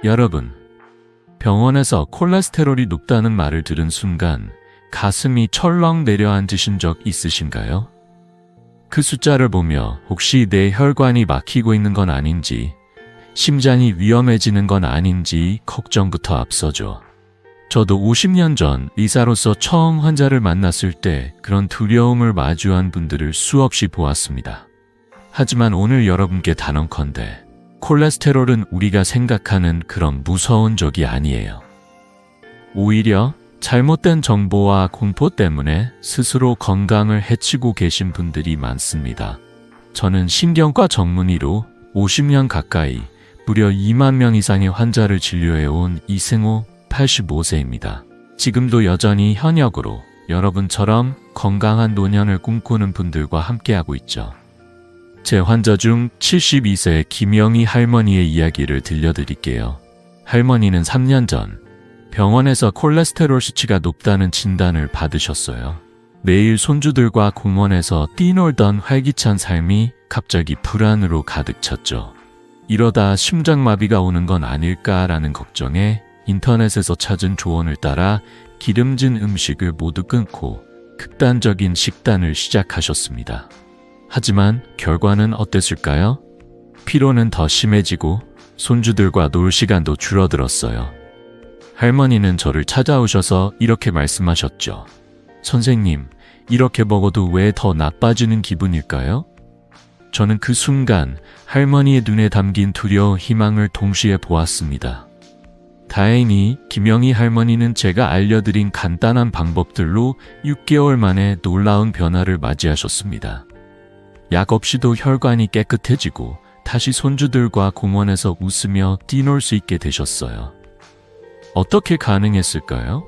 여러분, 병원에서 콜레스테롤이 높다는 말을 들은 순간 가슴이 철렁 내려앉으신 적 있으신가요? 그 숫자를 보며 혹시 내 혈관이 막히고 있는 건 아닌지, 심장이 위험해지는 건 아닌지 걱정부터 앞서죠. 저도 50년 전 의사로서 처음 환자를 만났을 때 그런 두려움을 마주한 분들을 수없이 보았습니다. 하지만 오늘 여러분께 단언컨대 콜레스테롤은 우리가 생각하는 그런 무서운 적이 아니에요. 오히려 잘못된 정보와 공포 때문에 스스로 건강을 해치고 계신 분들이 많습니다. 저는 신경과 전문의로 50년 가까이 무려 2만 명 이상의 환자를 진료해온 이승호 85세입니다. 지금도 여전히 현역으로 여러분처럼 건강한 노년을 꿈꾸는 분들과 함께하고 있죠. 제 환자 중 72세 김영희 할머니의 이야기를 들려드릴게요. 할머니는 3년 전 병원에서 콜레스테롤 수치가 높다는 진단을 받으셨어요. 매일 손주들과 공원에서 뛰놀던 활기찬 삶이 갑자기 불안으로 가득 찼죠. 이러다 심장마비가 오는 건 아닐까라는 걱정에 인터넷에서 찾은 조언을 따라 기름진 음식을 모두 끊고 극단적인 식단을 시작하셨습니다. 하지만 결과는 어땠을까요? 피로는 더 심해지고 손주들과 놀 시간도 줄어들었어요. 할머니는 저를 찾아오셔서 이렇게 말씀하셨죠. 선생님, 이렇게 먹어도 왜 더 나빠지는 기분일까요? 저는 그 순간 할머니의 눈에 담긴 두려움, 희망을 동시에 보았습니다. 다행히 김영희 할머니는 제가 알려드린 간단한 방법들로 6개월 만에 놀라운 변화를 맞이하셨습니다. 약 없이도 혈관이 깨끗해지고 다시 손주들과 공원에서 웃으며 뛰놀 수 있게 되셨어요. 어떻게 가능했을까요?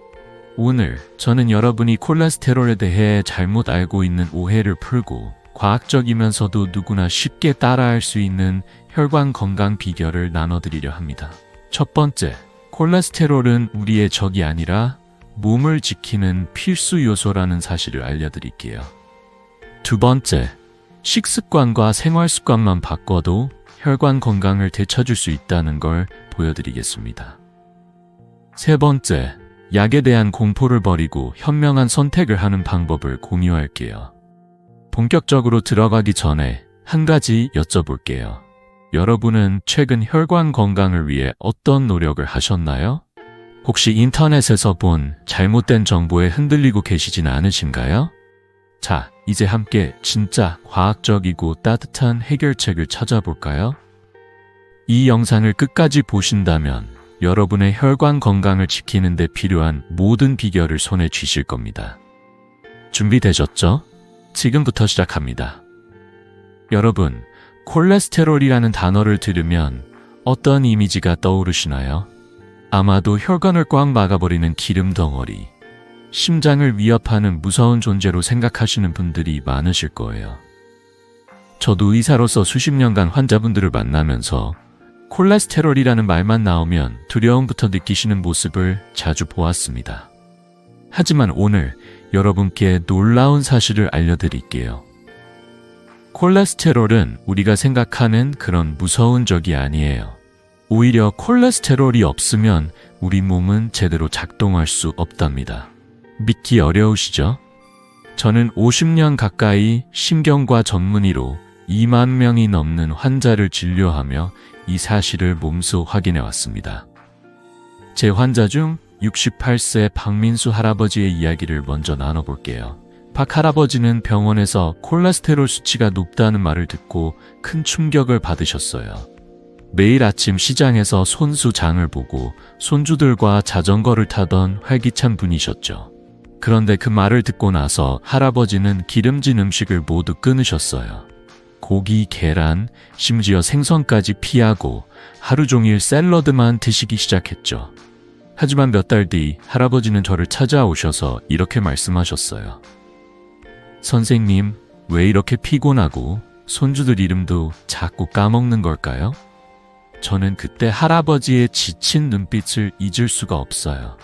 오늘 저는 여러분이 콜레스테롤에 대해 잘못 알고 있는 오해를 풀고 과학적이면서도 누구나 쉽게 따라할 수 있는 혈관 건강 비결을 나눠드리려 합니다. 첫 번째, 콜레스테롤은 우리의 적이 아니라 몸을 지키는 필수 요소라는 사실을 알려드릴게요. 두 번째, 식습관과 생활습관만 바꿔도 혈관 건강을 되찾을 수 있다는 걸 보여드리겠습니다. 세 번째, 약에 대한 공포를 버리고 현명한 선택을 하는 방법을 공유할게요. 본격적으로 들어가기 전에 한 가지 여쭤볼게요. 여러분은 최근 혈관 건강을 위해 어떤 노력을 하셨나요? 혹시 인터넷에서 본 잘못된 정보에 흔들리고 계시진 않으신가요? 자, 이제 함께 진짜 과학적이고 따뜻한 해결책을 찾아볼까요? 이 영상을 끝까지 보신다면 여러분의 혈관 건강을 지키는 데 필요한 모든 비결을 손에 쥐실 겁니다. 준비되셨죠? 지금부터 시작합니다. 여러분, 콜레스테롤이라는 단어를 들으면 어떤 이미지가 떠오르시나요? 아마도 혈관을 꽉 막아버리는 기름 덩어리, 심장을 위협하는 무서운 존재로 생각하시는 분들이 많으실 거예요. 저도 의사로서 수십 년간 환자분들을 만나면서 콜레스테롤이라는 말만 나오면 두려움부터 느끼시는 모습을 자주 보았습니다. 하지만 오늘 여러분께 놀라운 사실을 알려드릴게요. 콜레스테롤은 우리가 생각하는 그런 무서운 적이 아니에요. 오히려 콜레스테롤이 없으면 우리 몸은 제대로 작동할 수 없답니다. 믿기 어려우시죠? 저는 50년 가까이 신경과 전문의로 2만 명이 넘는 환자를 진료하며 이 사실을 몸소 확인해 왔습니다. 제 환자 중 68세 박민수 할아버지의 이야기를 먼저 나눠볼게요. 박 할아버지는 병원에서 콜레스테롤 수치가 높다는 말을 듣고 큰 충격을 받으셨어요. 매일 아침 시장에서 손수장을 보고 손주들과 자전거를 타던 활기찬 분이셨죠. 그런데 그 말을 듣고 나서 할아버지는 기름진 음식을 모두 끊으셨어요. 고기, 계란, 심지어 생선까지 피하고 하루 종일 샐러드만 드시기 시작했죠. 하지만 몇 달 뒤 할아버지는 저를 찾아오셔서 이렇게 말씀하셨어요. 선생님, 왜 이렇게 피곤하고 손주들 이름도 자꾸 까먹는 걸까요? 저는 그때 할아버지의 지친 눈빛을 잊을 수가 없어요.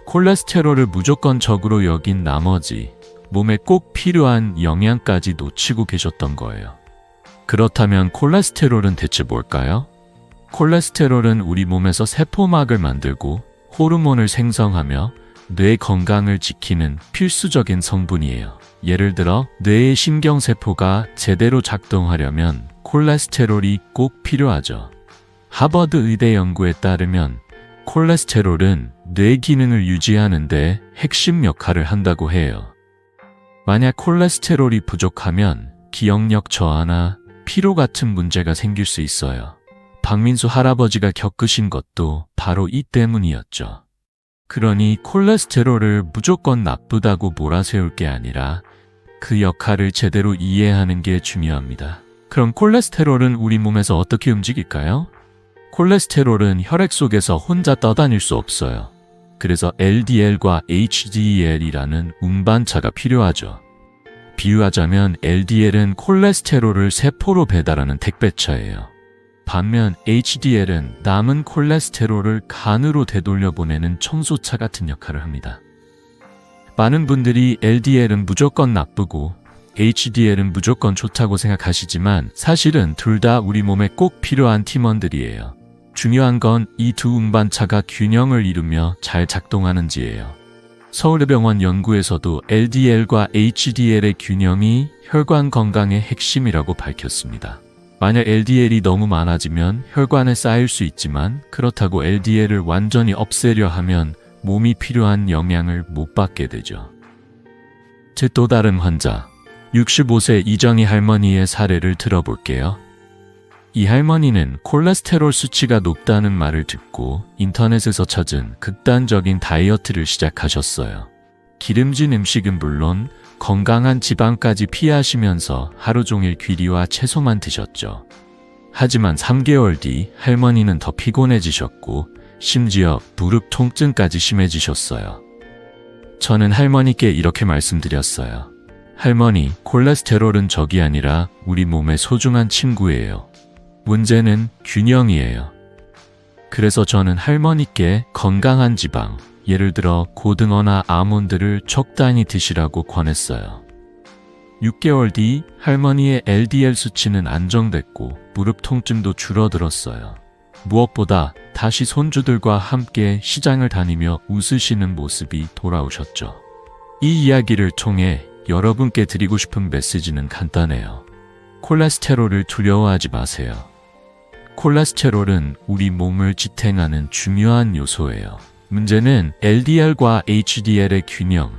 콜레스테롤을 무조건 적으로 여긴 나머지 몸에 꼭 필요한 영양까지 놓치고 계셨던 거예요. 그렇다면 콜레스테롤은 대체 뭘까요? 콜레스테롤은 우리 몸에서 세포막을 만들고 호르몬을 생성하며 뇌 건강을 지키는 필수적인 성분이에요. 예를 들어 뇌의 신경세포가 제대로 작동하려면 콜레스테롤이 꼭 필요하죠. 하버드 의대 연구에 따르면 콜레스테롤은 뇌 기능을 유지하는 데 핵심 역할을 한다고 해요. 만약 콜레스테롤이 부족하면 기억력 저하나 피로 같은 문제가 생길 수 있어요. 박민수 할아버지가 겪으신 것도 바로 이 때문이었죠. 그러니 콜레스테롤을 무조건 나쁘다고 몰아세울 게 아니라 그 역할을 제대로 이해하는 게 중요합니다. 그럼 콜레스테롤은 우리 몸에서 어떻게 움직일까요? 콜레스테롤은 혈액 속에서 혼자 떠다닐 수 없어요. 그래서 LDL과 HDL이라는 운반차가 필요하죠. 비유하자면 LDL은 콜레스테롤을 세포로 배달하는 택배차예요. 반면 HDL은 남은 콜레스테롤을 간으로 되돌려 보내는 청소차 같은 역할을 합니다. 많은 분들이 LDL은 무조건 나쁘고 HDL은 무조건 좋다고 생각하시지만 사실은 둘 다 우리 몸에 꼭 필요한 팀원들이에요. 중요한 건 이 두 운반차가 균형을 이루며 잘 작동하는지예요. 서울대병원 연구에서도 LDL과 HDL의 균형이 혈관 건강의 핵심이라고 밝혔습니다. 만약 LDL이 너무 많아지면 혈관에 쌓일 수 있지만 그렇다고 LDL을 완전히 없애려 하면 몸이 필요한 영양을 못 받게 되죠. 제 또 다른 환자, 65세 이정희 할머니의 사례를 들어볼게요. 이 할머니는 콜레스테롤 수치가 높다는 말을 듣고 인터넷에서 찾은 극단적인 다이어트를 시작하셨어요. 기름진 음식은 물론 건강한 지방까지 피하시면서 하루 종일 귀리와 채소만 드셨죠. 하지만 3개월 뒤 할머니는 더 피곤해지셨고 심지어 무릎 통증까지 심해지셨어요. 저는 할머니께 이렇게 말씀드렸어요. 할머니, 콜레스테롤은 적이 아니라 우리 몸의 소중한 친구예요. 문제는 균형이에요. 그래서 저는 할머니께 건강한 지방, 예를 들어 고등어나 아몬드를 적당히 드시라고 권했어요. 6개월 뒤 할머니의 LDL 수치는 안정됐고 무릎 통증도 줄어들었어요. 무엇보다 다시 손주들과 함께 시장을 다니며 웃으시는 모습이 돌아오셨죠. 이 이야기를 통해 여러분께 드리고 싶은 메시지는 간단해요. 콜레스테롤을 두려워하지 마세요. 콜레스테롤은 우리 몸을 지탱하는 중요한 요소예요. 문제는 LDL과 HDL의 균형,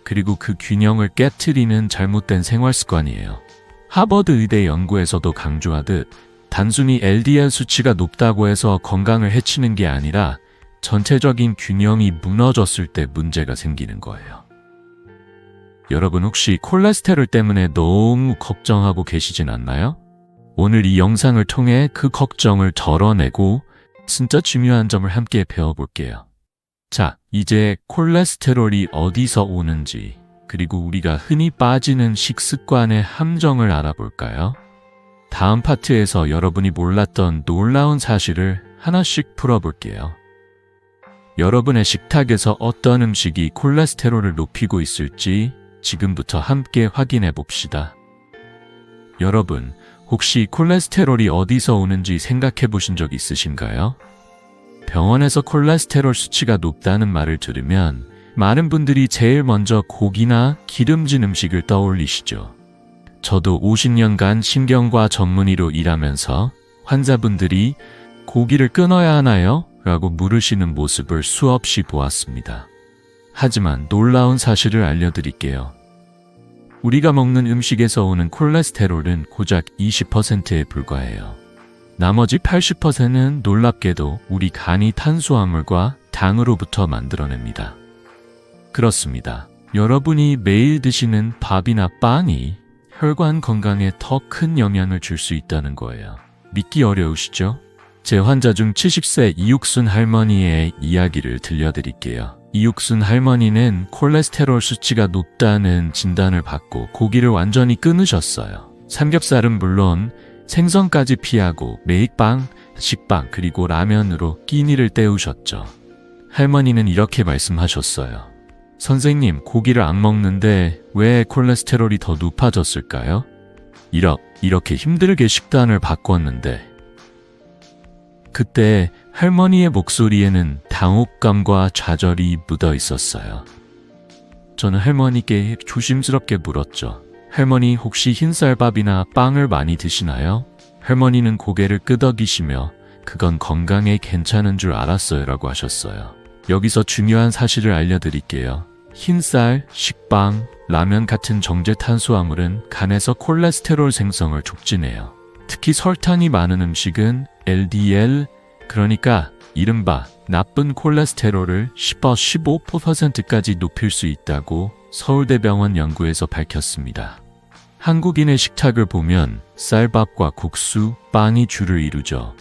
그리고 그 균형을 깨트리는 잘못된 생활 습관이에요. 하버드 의대 연구에서도 강조하듯 단순히 LDL 수치가 높다고 해서 건강을 해치는 게 아니라 전체적인 균형이 무너졌을 때 문제가 생기는 거예요. 여러분 혹시 콜레스테롤 때문에 너무 걱정하고 계시진 않나요? 오늘 이 영상을 통해 그 걱정을 덜어내고 진짜 중요한 점을 함께 배워볼게요. 자, 이제 콜레스테롤이 어디서 오는지, 그리고 우리가 흔히 빠지는 식습관의 함정을 알아볼까요? 다음 파트에서 여러분이 몰랐던 놀라운 사실을 하나씩 풀어볼게요. 여러분의 식탁에서 어떤 음식이 콜레스테롤을 높이고 있을지 지금부터 함께 확인해 봅시다. 여러분, 혹시 콜레스테롤이 어디서 오는지 생각해 보신 적 있으신가요? 병원에서 콜레스테롤 수치가 높다는 말을 들으면 많은 분들이 제일 먼저 고기나 기름진 음식을 떠올리시죠. 저도 50년간 신경과 전문의로 일하면서 환자분들이 고기를 끊어야 하나요? 라고 물으시는 모습을 수없이 보았습니다. 하지만 놀라운 사실을 알려드릴게요. 우리가 먹는 음식에서 오는 콜레스테롤은 고작 20%에 불과해요. 나머지 80%는 놀랍게도 우리 간이 탄수화물과 당으로부터 만들어냅니다. 그렇습니다. 여러분이 매일 드시는 밥이나 빵이 혈관 건강에 더 큰 영향을 줄 수 있다는 거예요. 믿기 어려우시죠? 제 환자 중 70세 이육순 할머니의 이야기를 들려드릴게요. 이육순 할머니는 콜레스테롤 수치가 높다는 진단을 받고 고기를 완전히 끊으셨어요. 삼겹살은 물론 생선까지 피하고 메이빵, 식빵, 그리고 라면으로 끼니를 때우셨죠. 할머니는 이렇게 말씀하셨어요. 선생님, 고기를 안 먹는데 왜 콜레스테롤이 더 높아졌을까요? 이렇게 힘들게 식단을 바꿨는데. 그때 할머니의 목소리에는 당혹감과 좌절이 묻어 있었어요. 저는 할머니께 조심스럽게 물었죠. 할머니, 혹시 흰쌀밥이나 빵을 많이 드시나요? 할머니는 고개를 끄덕이시며 그건 건강에 괜찮은 줄 알았어요 라고 하셨어요. 여기서 중요한 사실을 알려드릴게요. 흰쌀, 식빵, 라면 같은 정제 탄수화물은 간에서 콜레스테롤 생성을 촉진해요. 특히 설탕이 많은 음식은 LDL, 그러니까 이른바 나쁜 콜레스테롤을 15%까지 높일 수 있다고 서울대병원 연구에서 밝혔습니다. 한국인의 식탁을 보면 쌀밥과 국수, 빵이 주를 이루죠.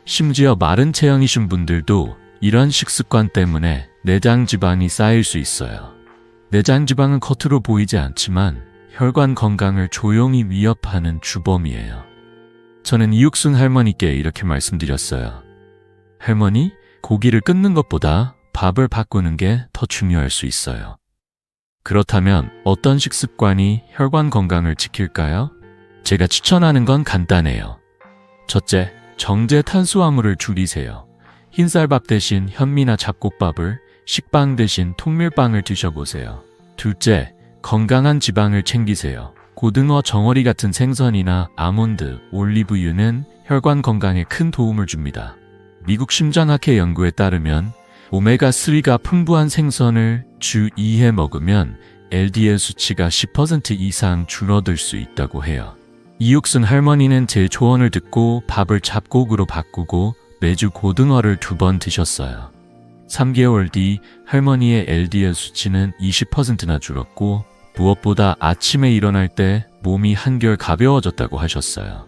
심지어 마른 체형이신 분들도 이런 식습관 때문에 내장 지방이 쌓일 수 있어요. 내장 지방은 겉으로 보이지 않지만 혈관 건강을 조용히 위협하는 주범이에요. 저는 이육순 할머니께 이렇게 말씀드렸어요. 할머니, 고기를 끊는 것보다 밥을 바꾸는 게 더 중요할 수 있어요. 그렇다면 어떤 식습관이 혈관 건강을 지킬까요? 제가 추천하는 건 간단해요. 첫째, 정제 탄수화물을 줄이세요. 흰쌀밥 대신 현미나 잡곡밥을, 식빵 대신 통밀빵을 드셔보세요. 둘째, 건강한 지방을 챙기세요. 고등어, 정어리 같은 생선이나 아몬드, 올리브유는 혈관 건강에 큰 도움을 줍니다. 미국 심장학회 연구에 따르면 오메가3가 풍부한 생선을 주 2회 먹으면 LDL 수치가 10% 이상 줄어들 수 있다고 해요. 이육순 할머니는 제 조언을 듣고 밥을 잡곡으로 바꾸고 매주 고등어를 2번 드셨어요. 3개월 뒤 할머니의 LDL 수치는 20%나 줄었고 무엇보다 아침에 일어날 때 몸이 한결 가벼워졌다고 하셨어요.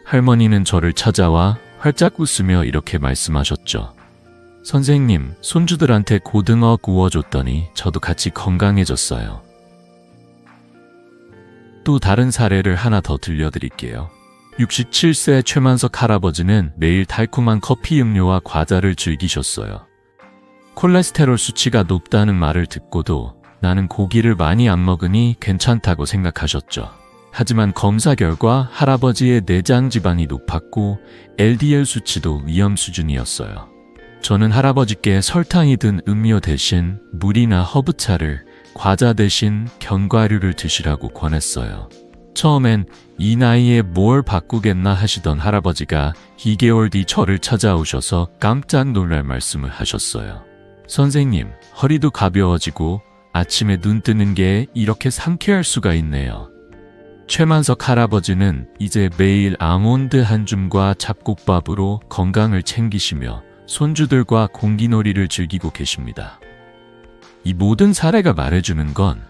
할머니는 저를 찾아와 활짝 웃으며 이렇게 말씀하셨죠. 선생님, 손주들한테 고등어 구워줬더니 저도 같이 건강해졌어요. 또 다른 사례를 하나 더 들려드릴게요. 67세 최만석 할아버지는 매일 달콤한 커피 음료와 과자를 즐기셨어요. 콜레스테롤 수치가 높다는 말을 듣고도 나는 고기를 많이 안 먹으니 괜찮다고 생각하셨죠. 하지만 검사 결과 할아버지의 내장 지방이 높았고 LDL 수치도 위험 수준이었어요. 저는 할아버지께 설탕이 든 음료 대신 물이나 허브차를, 과자 대신 견과류를 드시라고 권했어요. 처음엔 이 나이에 뭘 바꾸겠나 하시던 할아버지가 2개월 뒤 저를 찾아오셔서 깜짝 놀랄 말씀을 하셨어요. 선생님, 허리도 가벼워지고 아침에 눈 뜨는 게 이렇게 상쾌할 수가 있네요. 최만석 할아버지는 이제 매일 아몬드 한 줌과 잡곡밥으로 건강을 챙기시며 손주들과 공기놀이를 즐기고 계십니다. 이 모든 사례가 말해주는 건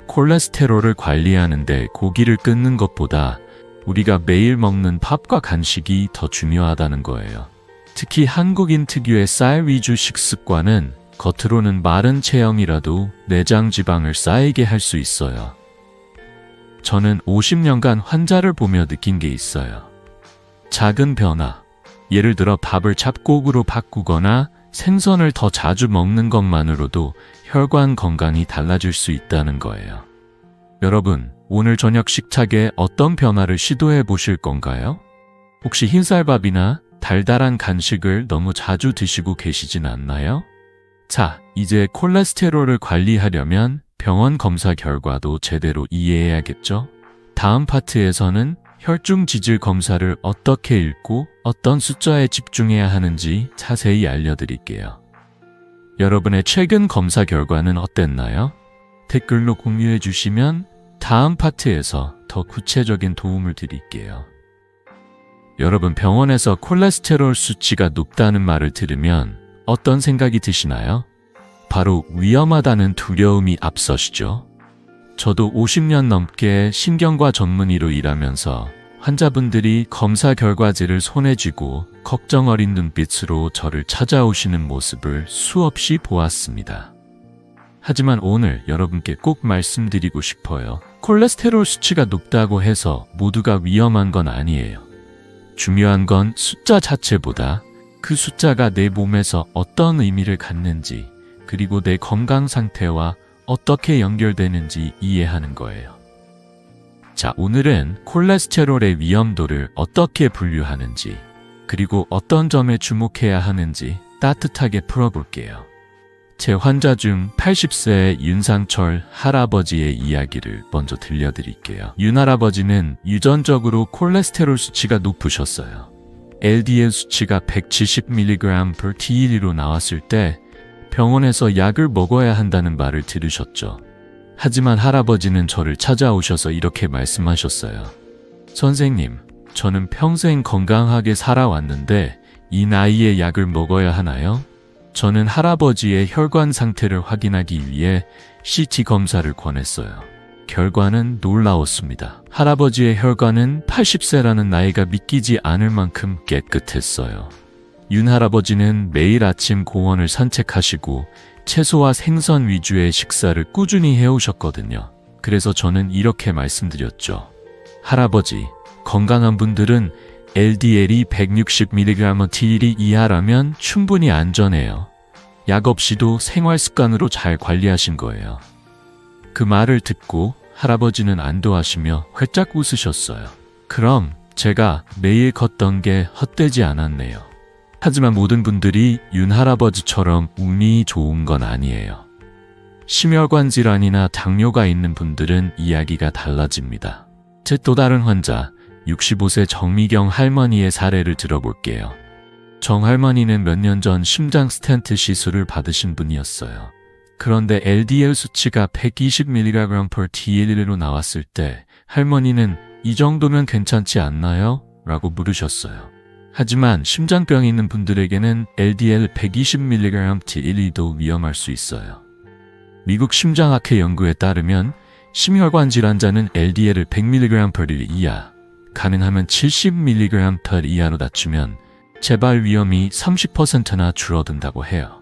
콜레스테롤을 관리하는데 고기를 끊는 것보다 우리가 매일 먹는 밥과 간식이 더 중요하다는 거예요. 특히 한국인 특유의 쌀 위주 식습관은 겉으로는 마른 체형이라도 내장 지방을 쌓이게 할 수 있어요. 저는 50년간 환자를 보며 느낀 게 있어요. 작은 변화, 예를 들어 밥을 잡곡으로 바꾸거나 생선을 더 자주 먹는 것만으로도 혈관 건강이 달라질 수 있다는 거예요. 여러분, 오늘 저녁 식탁에 어떤 변화를 시도해 보실 건가요? 혹시 흰쌀밥이나 달달한 간식을 너무 자주 드시고 계시진 않나요? 자, 이제 콜레스테롤을 관리하려면 병원 검사 결과도 제대로 이해해야겠죠? 다음 파트에서는 혈중 지질 검사를 어떻게 읽고 어떤 숫자에 집중해야 하는지 자세히 알려드릴게요. 여러분의 최근 검사 결과는 어땠나요? 댓글로 공유해 주시면 다음 파트에서 더 구체적인 도움을 드릴게요. 여러분, 병원에서 콜레스테롤 수치가 높다는 말을 들으면 어떤 생각이 드시나요? 바로 위험하다는 두려움이 앞서시죠. 저도 50년 넘게 신경과 전문의로 일하면서 환자분들이 검사 결과지를 손에 쥐고 걱정 어린 눈빛으로 저를 찾아오시는 모습을 수없이 보았습니다. 하지만 오늘 여러분께 꼭 말씀드리고 싶어요. 콜레스테롤 수치가 높다고 해서 모두가 위험한 건 아니에요. 중요한 건 숫자 자체보다 그 숫자가 내 몸에서 어떤 의미를 갖는지, 그리고 내 건강 상태와 어떻게 연결되는지 이해하는 거예요. 자, 오늘은 콜레스테롤의 위험도를 어떻게 분류하는지, 그리고 어떤 점에 주목해야 하는지 따뜻하게 풀어볼게요. 제 환자 중 80세의 윤상철 할아버지의 이야기를 먼저 들려드릴게요. 윤 할아버지는 유전적으로 콜레스테롤 수치가 높으셨어요. LDL 수치가 170mg/dl로 나왔을 때 병원에서 약을 먹어야 한다는 말을 들으셨죠. 하지만 할아버지는 저를 찾아오셔서 이렇게 말씀하셨어요. 선생님, 저는 평생 건강하게 살아왔는데 이 나이에 약을 먹어야 하나요? 저는 할아버지의 혈관 상태를 확인하기 위해 CT 검사를 권했어요. 결과는 놀라웠습니다. 할아버지의 혈관은 80세라는 나이가 믿기지 않을 만큼 깨끗했어요. 윤 할아버지는 매일 아침 공원을 산책하시고 채소와 생선 위주의 식사를 꾸준히 해오셨거든요. 그래서 저는 이렇게 말씀드렸죠. 할아버지, 건강한 분들은 LDL이 160mg/dl 이하라면 충분히 안전해요. 약 없이도 생활 습관으로 잘 관리하신 거예요. 그 말을 듣고 할아버지는 안도하시며 활짝 웃으셨어요. 그럼 제가 매일 걷던 게 헛되지 않았네요. 하지만 모든 분들이 윤 할아버지처럼 운이 좋은 건 아니에요. 심혈관 질환이나 당뇨가 있는 분들은 이야기가 달라집니다. 제 또 다른 환자, 65세 정미경 할머니의 사례를 들어볼게요. 정 할머니는 몇 년 전 심장 스텐트 시술을 받으신 분이었어요. 그런데 LDL 수치가 120mg/dl로 나왔을 때 할머니는 이 정도면 괜찮지 않나요? 라고 물으셨어요. 하지만 심장병이 있는 분들에게는 LDL 120mg/dl도 위험할 수 있어요. 미국 심장학회 연구에 따르면 심혈관 질환자는 LDL을 100mg/dl 이하, 가능하면 70mg/dl 이하로 낮추면 재발 위험이 30%나 줄어든다고 해요.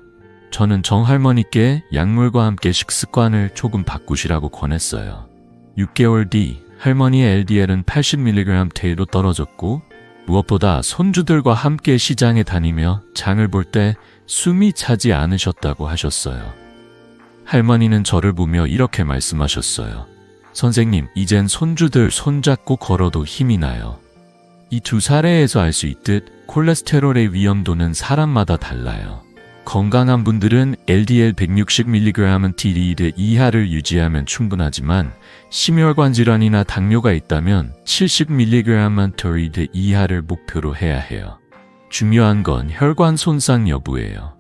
저는 정 할머니께 약물과 함께 식습관을 조금 바꾸시라고 권했어요. 6개월 뒤 할머니의 LDL은 80mg/dl로 떨어졌고 무엇보다 손주들과 함께 시장에 다니며 장을 볼 때 숨이 차지 않으셨다고 하셨어요. 할머니는 저를 보며 이렇게 말씀하셨어요. 선생님, 이젠 손주들 손잡고 걸어도 힘이 나요. 이 두 사례에서 알 수 있듯 콜레스테롤의 위험도는 사람마다 달라요. 건강한 분들은 LDL 160mg/dl 이하를 유지하면 충분하지만 심혈관 질환이나 당뇨가 있다면 70mg/dl 이하를 목표로 해야 해요. 중요한 건 혈관 손상 여부예요.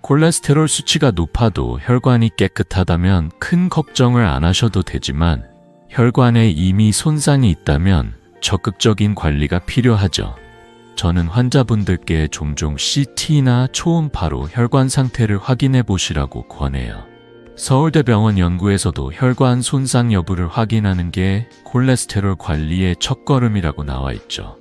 콜레스테롤 수치가 높아도 혈관이 깨끗하다면 큰 걱정을 안 하셔도 되지만 혈관에 이미 손상이 있다면 적극적인 관리가 필요하죠. 저는 환자분들께 종종 CT나 초음파로 혈관 상태를 확인해 보시라고 권해요. 서울대병원 연구에서도 혈관 손상 여부를 확인하는 게 콜레스테롤 관리의 첫걸음이라고 나와 있죠.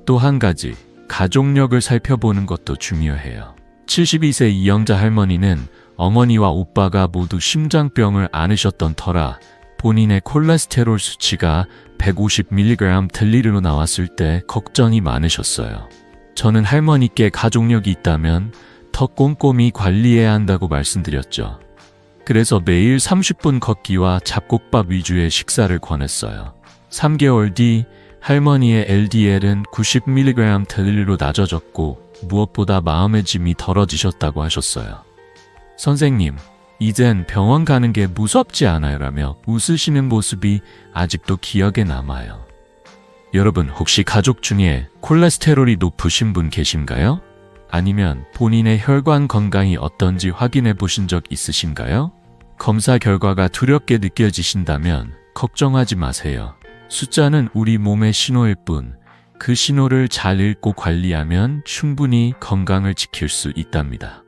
또 한 가지, 가족력을 살펴보는 것도 중요해요. 72세 이영자 할머니는 어머니와 오빠가 모두 심장병을 앓으셨던 터라 본인의 콜레스테롤 수치가 150mg/dl로 나왔을 때 걱정이 많으셨어요. 저는 할머니께 가족력이 있다면 더 꼼꼼히 관리해야 한다고 말씀드렸죠. 그래서 매일 30분 걷기와 잡곡밥 위주의 식사를 권했어요. 3개월 뒤 할머니의 LDL은 90mg/dl로 낮아졌고 무엇보다 마음의 짐이 덜어지셨다고 하셨어요. 선생님, 이젠 병원 가는 게 무섭지 않아요 라며 웃으시는 모습이 아직도 기억에 남아요. 여러분, 혹시 가족 중에 콜레스테롤이 높으신 분 계신가요? 아니면 본인의 혈관 건강이 어떤지 확인해 보신 적 있으신가요? 검사 결과가 두렵게 느껴지신다면 걱정하지 마세요. 숫자는 우리 몸의 신호일 뿐, 그 신호를 잘 읽고 관리하면 충분히 건강을 지킬 수 있답니다.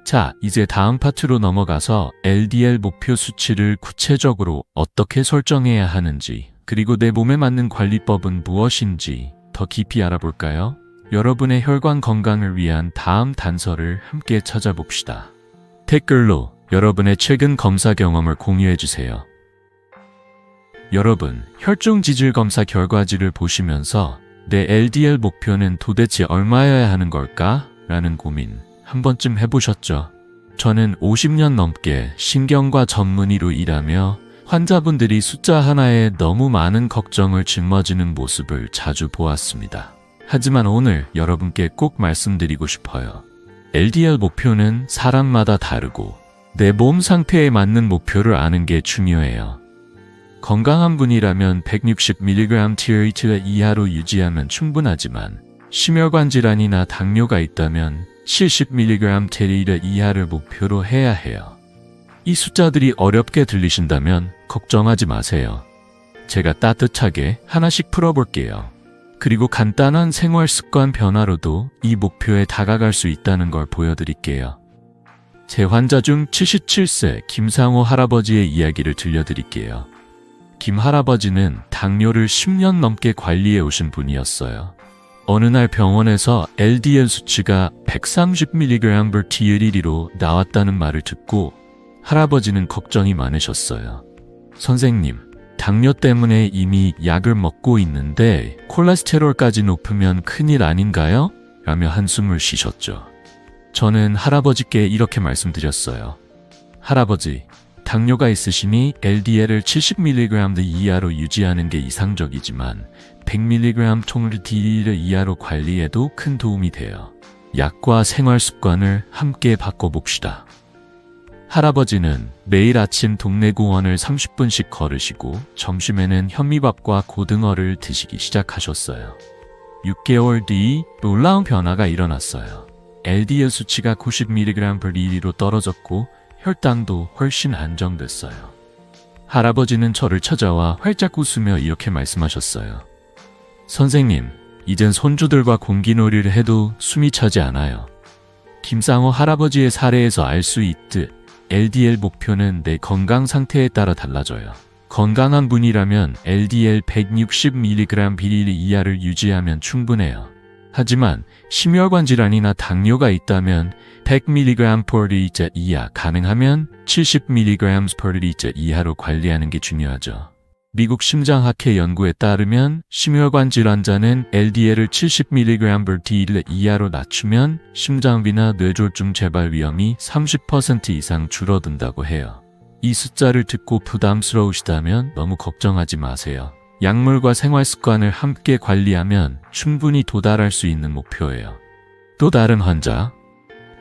자, 이제 다음 파트로 넘어가서 LDL 목표 수치를 구체적으로 어떻게 설정해야 하는지, 그리고 내 몸에 맞는 관리법은 무엇인지 더 깊이 알아볼까요? 여러분의 혈관 건강을 위한 다음 단서를 함께 찾아봅시다. 댓글로 여러분의 최근 검사 경험을 공유해주세요. 여러분, 혈중 지질 검사 결과지를 보시면서 내 LDL 목표는 도대체 얼마여야 하는 걸까? 라는 고민 한 번쯤 해보셨죠? 저는 50년 넘게 신경과 전문의로 일하며 환자분들이 숫자 하나에 너무 많은 걱정을 짊어지는 모습을 자주 보았습니다. 하지만 오늘 여러분께 꼭 말씀드리고 싶어요. LDL 목표는 사람마다 다르고 내 몸 상태에 맞는 목표를 아는 게 중요해요. 건강한 분이라면 160mg THC 이하로 유지하면 충분하지만 심혈관 질환이나 당뇨가 있다면 70mg THC 이하를 목표로 해야 해요. 이 숫자들이 어렵게 들리신다면 걱정하지 마세요. 제가 따뜻하게 하나씩 풀어볼게요. 그리고 간단한 생활 습관 변화로도 이 목표에 다가갈 수 있다는 걸 보여드릴게요. 제 환자 중 77세 김상호 할아버지의 이야기를 들려드릴게요. 김 할아버지는 당뇨를 10년 넘게 관리해 오신 분이었어요. 어느 날 병원에서 LDL 수치가 130mg/dl로 나왔다는 말을 듣고 할아버지는 걱정이 많으셨어요. 선생님, 당뇨 때문에 이미 약을 먹고 있는데 콜레스테롤까지 높으면 큰일 아닌가요? 라며 한숨을 쉬셨죠. 저는 할아버지께 이렇게 말씀드렸어요. 할아버지, 당뇨가 있으시니 LDL을 70mg 이하로 유지하는 게 이상적이지만 100mg 총/dl 이하로 관리해도 큰 도움이 돼요. 약과 생활 습관을 함께 바꿔봅시다. 할아버지는 매일 아침 동네 공원을 30분씩 걸으시고 점심에는 현미밥과 고등어를 드시기 시작하셨어요. 6개월 뒤 놀라운 변화가 일어났어요. LDL 수치가 90mg/dl로 떨어졌고 혈당도 훨씬 안정됐어요. 할아버지는 저를 찾아와 활짝 웃으며 이렇게 말씀하셨어요. 선생님, 이젠 손주들과 공기놀이를 해도 숨이 차지 않아요. 김상호 할아버지의 사례에서 알 수 있듯 LDL 목표는 내 건강 상태에 따라 달라져요. 건강한 분이라면 LDL 160mg/dl 이하를 유지하면 충분해요. 하지만 심혈관 질환이나 당뇨가 있다면 100mg/dl 이하, 가능하면 70mg/dl 이하로 관리하는 게 중요하죠. 미국 심장학회 연구에 따르면 심혈관 질환자는 LDL을 70mg/dl 이하로 낮추면 심장비나 뇌졸중 재발 위험이 30% 이상 줄어든다고 해요. 이 숫자를 듣고 부담스러우시다면 너무 걱정하지 마세요. 약물과 생활 습관을 함께 관리하면 충분히 도달할 수 있는 목표예요. 또 다른 환자,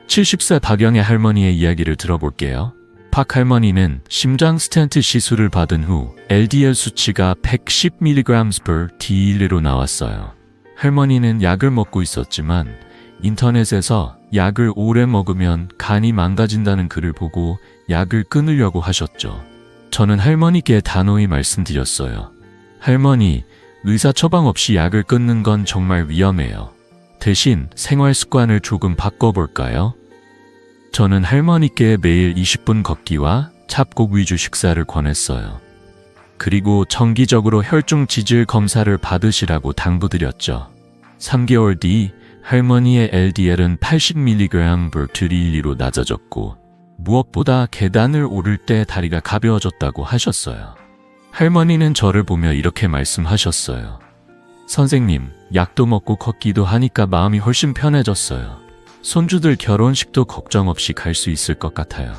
70세 박영애 할머니의 이야기를 들어볼게요. 박 할머니는 심장 스텐트 시술을 받은 후 LDL 수치가 110mg/dl로 나왔어요. 할머니는 약을 먹고 있었지만 인터넷에서 약을 오래 먹으면 간이 망가진다는 글을 보고 약을 끊으려고 하셨죠. 저는 할머니께 단호히 말씀드렸어요. 할머니, 의사 처방 없이 약을 끊는 건 정말 위험해요. 대신 생활 습관을 조금 바꿔볼까요? 저는 할머니께 매일 20분 걷기와 잡곡 위주 식사를 권했어요. 그리고 정기적으로 혈중 지질 검사를 받으시라고 당부드렸죠. 3개월 뒤 할머니의 LDL은 80mg/dl로 낮아졌고 무엇보다 계단을 오를 때 다리가 가벼워졌다고 하셨어요. 할머니는 저를 보며 이렇게 말씀하셨어요. 선생님, 약도 먹고 걷기도 하니까 마음이 훨씬 편해졌어요. 손주들 결혼식도 걱정 없이 갈 수 있을 것 같아요.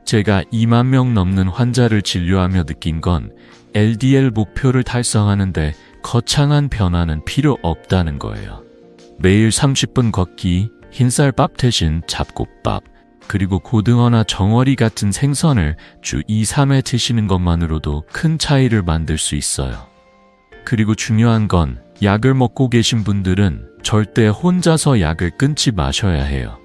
제가 2만 명 넘는 환자를 진료하며 느낀 건 LDL 목표를 달성하는데 거창한 변화는 필요 없다는 거예요. 매일 30분 걷기, 흰쌀밥 대신 잡곡밥, 그리고 고등어나 정어리 같은 생선을 주 2, 3회 드시는 것만으로도 큰 차이를 만들 수 있어요. 그리고 중요한 건 약을 먹고 계신 분들은 절대 혼자서 약을 끊지 마셔야 해요.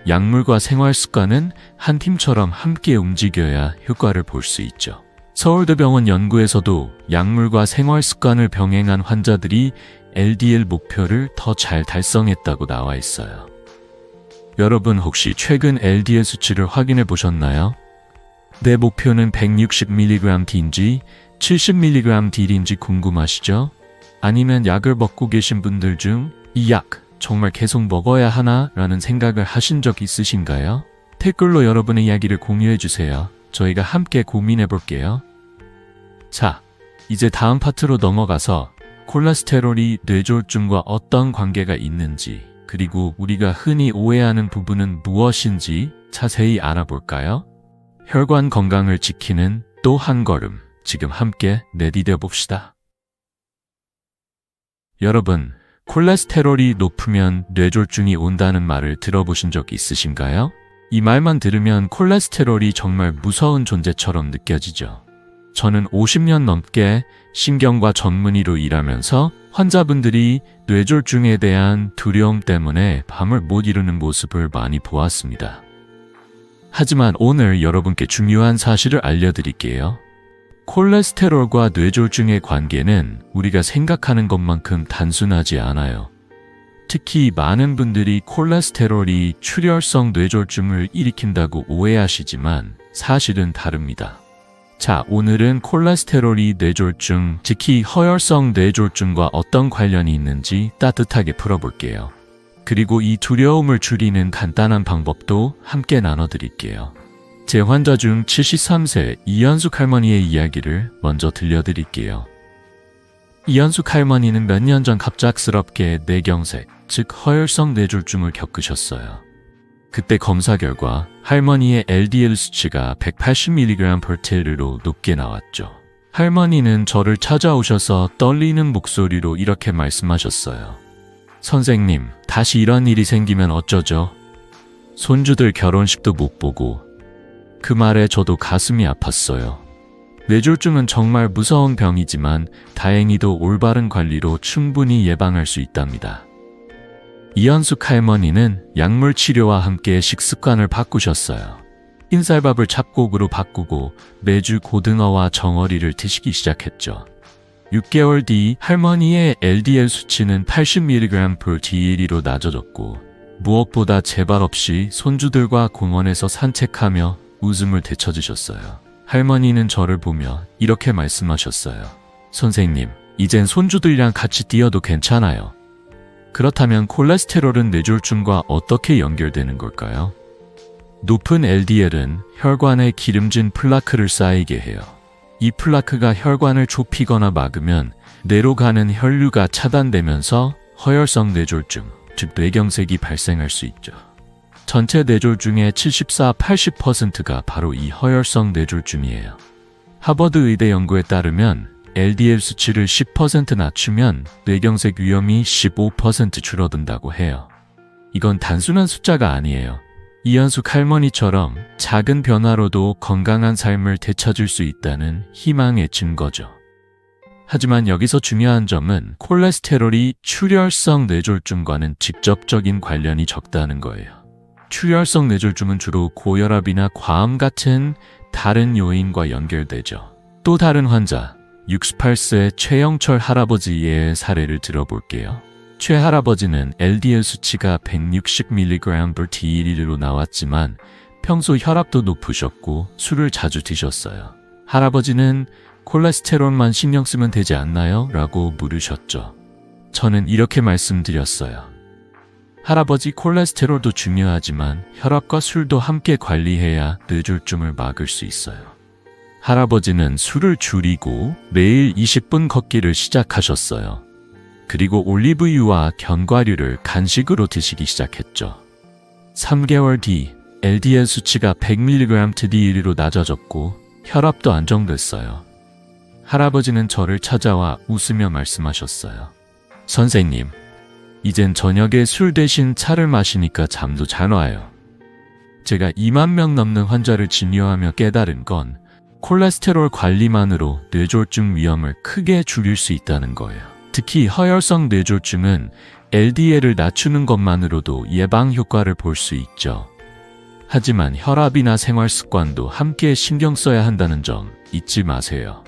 약물과 생활 습관은 한 팀처럼 함께 움직여야 효과를 볼 수 있죠. 서울대병원 연구에서도 약물과 생활 습관을 병행한 환자들이 LDL 목표를 더 잘 달성했다고 나와 있어요. 여러분 혹시 최근 LDL 수치를 확인해 보셨나요? 내 목표는 160mg인지 70mg/dl인지 궁금하시죠? 아니면 약을 먹고 계신 분들 중 이 약 정말 계속 먹어야 하나? 라는 생각을 하신 적 있으신가요? 댓글로 여러분의 이야기를 공유해 주세요. 저희가 함께 고민해 볼게요. 자, 이제 다음 파트로 넘어가서 콜레스테롤이 뇌졸중과 어떤 관계가 있는지, 그리고 우리가 흔히 오해하는 부분은 무엇인지 자세히 알아볼까요? 혈관 건강을 지키는 또 한 걸음, 지금 함께 내디뎌 봅시다. 여러분, 콜레스테롤이 높으면 뇌졸중이 온다는 말을 들어보신 적 있으신가요? 이 말만 들으면 콜레스테롤이 정말 무서운 존재처럼 느껴지죠. 저는 50년 넘게 신경과 전문의로 일하면서 환자분들이 뇌졸중에 대한 두려움 때문에 밤을 못 이루는 모습을 많이 보았습니다. 하지만 오늘 여러분께 중요한 사실을 알려드릴게요. 콜레스테롤과 뇌졸중의 관계는 우리가 생각하는 것만큼 단순하지 않아요. 특히 많은 분들이 콜레스테롤이 출혈성 뇌졸중을 일으킨다고 오해하시지만 사실은 다릅니다. 자, 오늘은 콜레스테롤이 뇌졸중, 특히 허혈성 뇌졸중과 어떤 관련이 있는지 따뜻하게 풀어볼게요. 그리고 이 두려움을 줄이는 간단한 방법도 함께 나눠드릴게요. 제 환자 중 73세 이현숙 할머니의 이야기를 먼저 들려드릴게요. 이현숙 할머니는 몇 년 전 갑작스럽게 뇌경색, 즉 허혈성 뇌졸중을 겪으셨어요. 그때 검사 결과 할머니의 LDL 수치가 180mg/D로 높게 나왔죠. 할머니는 저를 찾아오셔서 떨리는 목소리로 이렇게 말씀하셨어요. 선생님, 다시 이런 일이 생기면 어쩌죠? 손주들 결혼식도 못 보고. 그 말에 저도 가슴이 아팠어요. 뇌졸중은 정말 무서운 병이지만 다행히도 올바른 관리로 충분히 예방할 수 있답니다. 이현숙 할머니는 약물 치료와 함께 식습관을 바꾸셨어요. 흰쌀밥을 잡곡으로 바꾸고 매주 고등어와 정어리를 드시기 시작했죠. 6개월 뒤 할머니의 LDL 수치는 80mg/D로 낮아졌고 무엇보다 재발 없이 손주들과 공원에서 산책하며 웃음을 되찾으셨어요. 할머니는 저를 보며 이렇게 말씀하셨어요. 선생님, 이젠 손주들이랑 같이 뛰어도 괜찮아요. 그렇다면 콜레스테롤은 뇌졸중과 어떻게 연결되는 걸까요? 높은 LDL은 혈관에 기름진 플라크를 쌓이게 해요. 이 플라크가 혈관을 좁히거나 막으면 뇌로 가는 혈류가 차단되면서 허혈성 뇌졸중, 즉 뇌경색이 발생할 수 있죠. 전체 뇌졸중의 74-80%가 바로 이 허혈성 뇌졸중이에요. 하버드 의대 연구에 따르면 LDL 수치를 10% 낮추면 뇌경색 위험이 15% 줄어든다고 해요. 이건 단순한 숫자가 아니에요. 이현숙 할머니처럼 작은 변화로도 건강한 삶을 되찾을 수 있다는 희망의 증거죠. 하지만 여기서 중요한 점은 콜레스테롤이 출혈성 뇌졸중과는 직접적인 관련이 적다는 거예요. 출혈성 뇌졸중은 주로 고혈압이나 과음 같은 다른 요인과 연결되죠. 또 다른 환자, 68세 최영철 할아버지의 사례를 들어볼게요. 최 할아버지는 LDL 수치가 160mg/D로 나왔지만 평소 혈압도 높으셨고 술을 자주 드셨어요. 할아버지는 콜레스테롤만 신경 쓰면 되지 않나요? 라고 물으셨죠. 저는 이렇게 말씀드렸어요. 할아버지, 콜레스테롤도 중요하지만 혈압과 술도 함께 관리해야 뇌졸중을 막을 수 있어요. 할아버지는 술을 줄이고 매일 20분 걷기를 시작하셨어요. 그리고 올리브유와 견과류를 간식으로 드시기 시작했죠. 3개월 뒤 LDL 수치가 100mg/D로 낮아졌고 혈압도 안정됐어요. 할아버지는 저를 찾아와 웃으며 말씀하셨어요. 선생님, 이젠 저녁에 술 대신 차를 마시니까 잠도 잘 와요. 제가 2만 명 넘는 환자를 진료하며 깨달은 건 콜레스테롤 관리만으로 뇌졸중 위험을 크게 줄일 수 있다는 거예요. 특히 허혈성 뇌졸중은 LDL을 낮추는 것만으로도 예방 효과를 볼 수 있죠. 하지만 혈압이나 생활 습관도 함께 신경 써야 한다는 점 잊지 마세요.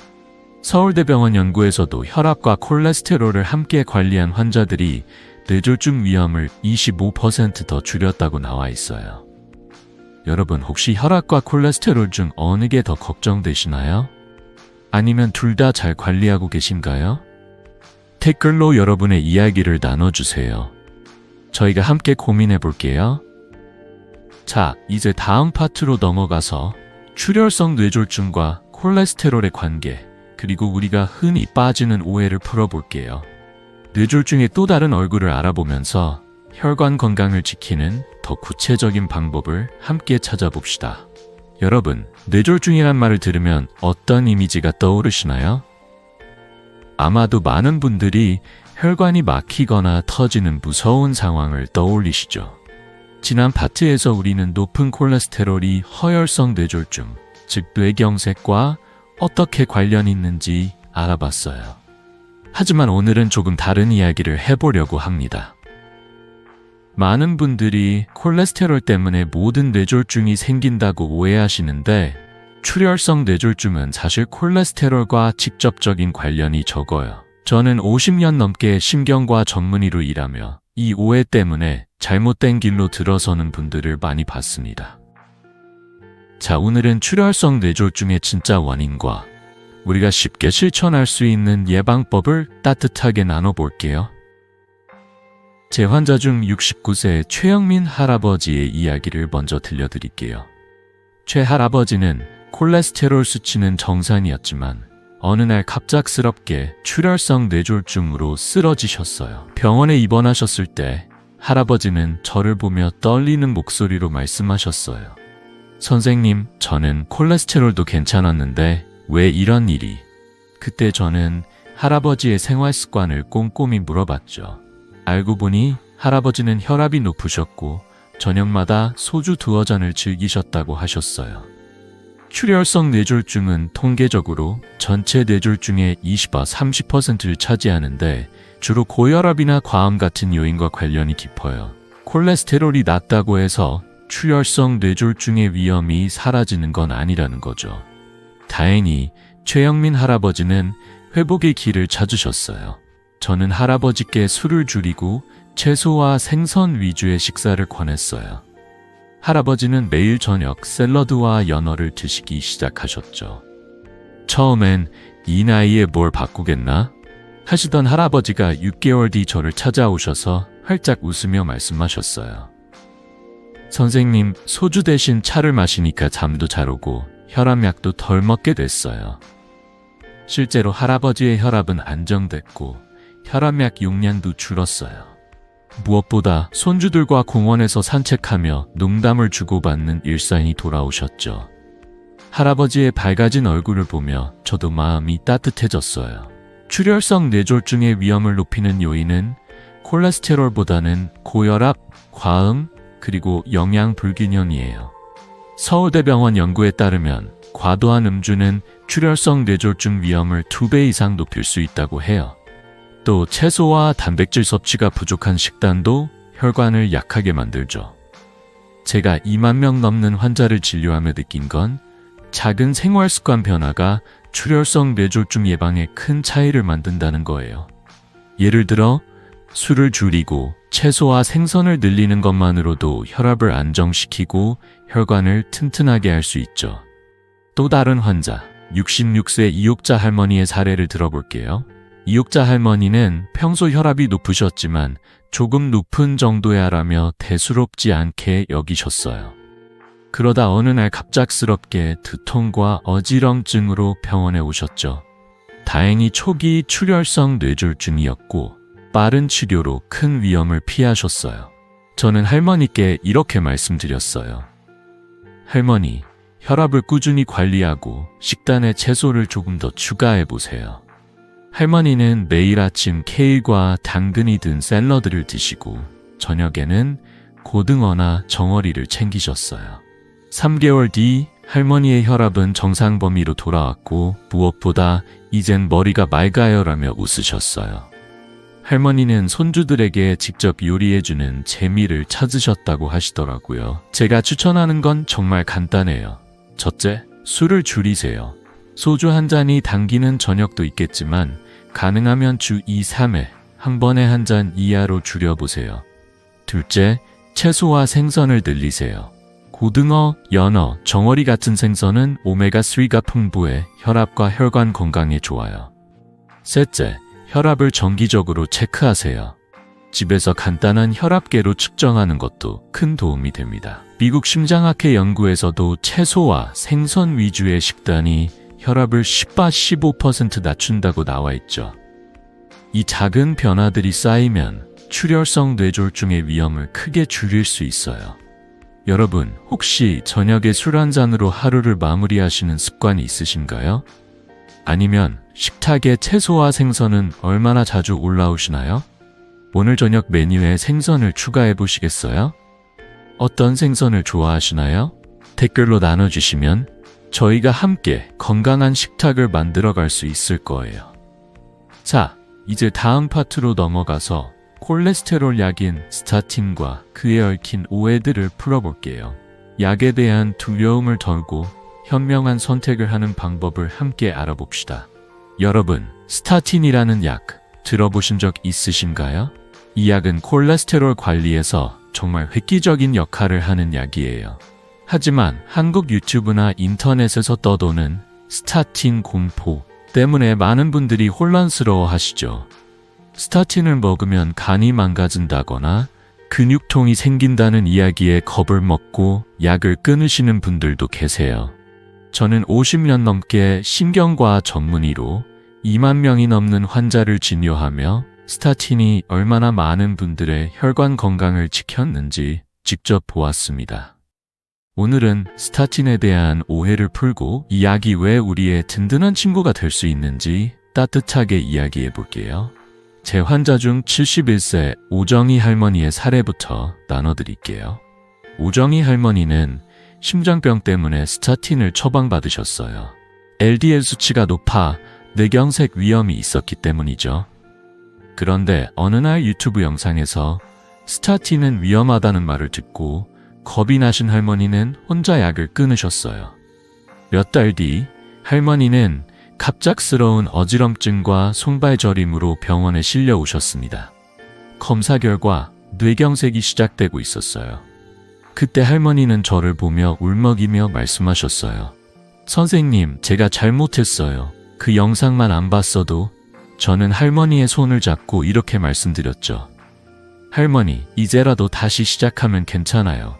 서울대병원 연구에서도 혈압과 콜레스테롤을 함께 관리한 환자들이 뇌졸중 위험을 25% 더 줄였다고 나와 있어요. 여러분, 혹시 혈압과 콜레스테롤 중 어느 게 더 걱정되시나요? 아니면 둘 다 잘 관리하고 계신가요? 댓글로 여러분의 이야기를 나눠주세요. 저희가 함께 고민해 볼게요. 자, 이제 다음 파트로 넘어가서 출혈성 뇌졸중과 콜레스테롤의 관계, 그리고 우리가 흔히 빠지는 오해를 풀어볼게요. 뇌졸중의 또 다른 얼굴을 알아보면서 혈관 건강을 지키는 더 구체적인 방법을 함께 찾아봅시다. 여러분, 뇌졸중이란 말을 들으면 어떤 이미지가 떠오르시나요? 아마도 많은 분들이 혈관이 막히거나 터지는 무서운 상황을 떠올리시죠. 지난 파트에서 우리는 높은 콜레스테롤이 허혈성 뇌졸중, 즉 뇌경색과 어떻게 관련이 있는지 알아봤어요. 하지만 오늘은 조금 다른 이야기를 해보려고 합니다. 많은 분들이 콜레스테롤 때문에 모든 뇌졸중이 생긴다고 오해하시는데 출혈성 뇌졸중은 사실 콜레스테롤과 직접적인 관련이 적어요. 저는 50년 넘게 심경과 전문의로 일하며 이 오해 때문에 잘못된 길로 들어서는 분들을 많이 봤습니다. 자, 오늘은 출혈성 뇌졸중의 진짜 원인과 우리가 쉽게 실천할 수 있는 예방법을 따뜻하게 나눠볼게요. 제 환자 중 69세 최영민 할아버지의 이야기를 먼저 들려드릴게요. 최 할아버지는 콜레스테롤 수치는 정상이었지만 어느 날 갑작스럽게 출혈성 뇌졸중으로 쓰러지셨어요. 병원에 입원하셨을 때 할아버지는 저를 보며 떨리는 목소리로 말씀하셨어요. 선생님, 저는 콜레스테롤도 괜찮았는데 왜 이런 일이? 그때 저는 할아버지의 생활 습관을 꼼꼼히 물어봤죠. 알고 보니 할아버지는 혈압이 높으셨고 저녁마다 소주 2잔을 즐기셨다고 하셨어요. 출혈성 뇌졸중은 통계적으로 전체 뇌졸중의 20~30%를 차지하는데 주로 고혈압이나 과음 같은 요인과 관련이 깊어요. 콜레스테롤이 낮다고 해서 출혈성 뇌졸중의 위험이 사라지는 건 아니라는 거죠. 다행히 최영민 할아버지는 회복의 길을 찾으셨어요. 저는 할아버지께 술을 줄이고 채소와 생선 위주의 식사를 권했어요. 할아버지는 매일 저녁 샐러드와 연어를 드시기 시작하셨죠. 처음엔 이 나이에 뭘 바꾸겠나? 하시던 할아버지가 6개월 뒤 저를 찾아오셔서 활짝 웃으며 말씀하셨어요. 선생님, 소주 대신 차를 마시니까 잠도 잘 오고 혈압약도 덜 먹게 됐어요. 실제로 할아버지의 혈압은 안정됐고 혈압약 용량도 줄었어요. 무엇보다 손주들과 공원에서 산책하며 농담을 주고받는 일상이 돌아오셨죠. 할아버지의 밝아진 얼굴을 보며 저도 마음이 따뜻해졌어요. 출혈성 뇌졸중의 위험을 높이는 요인은 콜레스테롤보다는 고혈압, 과음, 그리고 영양 불균형이에요. 서울대병원 연구에 따르면 과도한 음주는 출혈성 뇌졸중 위험을 2배 이상 높일 수 있다고 해요. 또 채소와 단백질 섭취가 부족한 식단도 혈관을 약하게 만들죠. 제가 2만 명 넘는 환자를 진료하며 느낀 건 작은 생활 습관 변화가 출혈성 뇌졸중 예방에 큰 차이를 만든다는 거예요. 예를 들어 술을 줄이고 채소와 생선을 늘리는 것만으로도 혈압을 안정시키고 혈관을 튼튼하게 할 수 있죠. 또 다른 환자, 66세 이옥자 할머니의 사례를 들어볼게요. 이옥자 할머니는 평소 혈압이 높으셨지만 조금 높은 정도야라며 대수롭지 않게 여기셨어요. 그러다 어느 날 갑작스럽게 두통과 어지럼증으로 병원에 오셨죠. 다행히 초기 출혈성 뇌졸중이었고 빠른 치료로 큰 위험을 피하셨어요. 저는 할머니께 이렇게 말씀드렸어요. 할머니, 혈압을 꾸준히 관리하고 식단에 채소를 조금 더 추가해보세요. 할머니는 매일 아침 케일과 당근이 든 샐러드를 드시고 저녁에는 고등어나 정어리를 챙기셨어요. 3개월 뒤 할머니의 혈압은 정상 범위로 돌아왔고 무엇보다 이젠 머리가 맑아요라며 웃으셨어요. 할머니는 손주들에게 직접 요리해주는 재미를 찾으셨다고 하시더라고요. 제가 추천하는 건 정말 간단해요. 첫째, 술을 줄이세요. 소주 한 잔이 당기는 저녁도 있겠지만 가능하면 주 2, 3회 한 번에 한 잔 이하로 줄여보세요. 둘째, 채소와 생선을 늘리세요. 고등어, 연어, 정어리 같은 생선은 오메가3가 풍부해 혈압과 혈관 건강에 좋아요. 셋째, 혈압을 정기적으로 체크하세요. 집에서 간단한 혈압계로 측정하는 것도 큰 도움이 됩니다. 미국 심장학회 연구에서도 채소와 생선 위주의 식단이 혈압을 10~15% 낮춘다고 나와 있죠. 이 작은 변화들이 쌓이면 출혈성 뇌졸중의 위험을 크게 줄일 수 있어요. 여러분, 혹시 저녁에 술 한 잔으로 하루를 마무리하시는 습관이 있으신가요? 아니면 식탁에 채소와 생선은 얼마나 자주 올라오시나요? 오늘 저녁 메뉴에 생선을 추가해 보시겠어요? 어떤 생선을 좋아하시나요? 댓글로 나눠주시면 저희가 함께 건강한 식탁을 만들어 갈 수 있을 거예요. 자, 이제 다음 파트로 넘어가서 콜레스테롤 약인 스타틴과 그에 얽힌 오해들을 풀어볼게요. 약에 대한 두려움을 덜고 현명한 선택을 하는 방법을 함께 알아봅시다. 여러분, 스타틴이라는 약 들어보신 적 있으신가요? 이 약은 콜레스테롤 관리에서 정말 획기적인 역할을 하는 약이에요. 하지만 한국 유튜브나 인터넷에서 떠도는 스타틴 공포 때문에 많은 분들이 혼란스러워 하시죠. 스타틴을 먹으면 간이 망가진다거나 근육통이 생긴다는 이야기에 겁을 먹고 약을 끊으시는 분들도 계세요. 저는 50년 넘게 신경과 전문의로 2만 명이 넘는 환자를 진료하며 스타틴이 얼마나 많은 분들의 혈관 건강을 지켰는지 직접 보았습니다. 오늘은 스타틴에 대한 오해를 풀고 이 약이 왜 우리의 든든한 친구가 될 수 있는지 따뜻하게 이야기해 볼게요. 제 환자 중 71세 오정희 할머니의 사례부터 나눠드릴게요. 오정희 할머니는 심장병 때문에 스타틴을 처방받으셨어요. LDL 수치가 높아 뇌경색 위험이 있었기 때문이죠. 그런데 어느 날 유튜브 영상에서 스타틴은 위험하다는 말을 듣고 겁이 나신 할머니는 혼자 약을 끊으셨어요. 몇 달 뒤 할머니는 갑작스러운 어지럼증과 손발저림으로 병원에 실려 오셨습니다. 검사 결과 뇌경색이 시작되고 있었어요. 그때 할머니는 저를 보며 울먹이며 말씀하셨어요. 선생님, 제가 잘못했어요. 그 영상만 안 봤어도. 저는 할머니의 손을 잡고 이렇게 말씀드렸죠. 할머니, 이제라도 다시 시작하면 괜찮아요.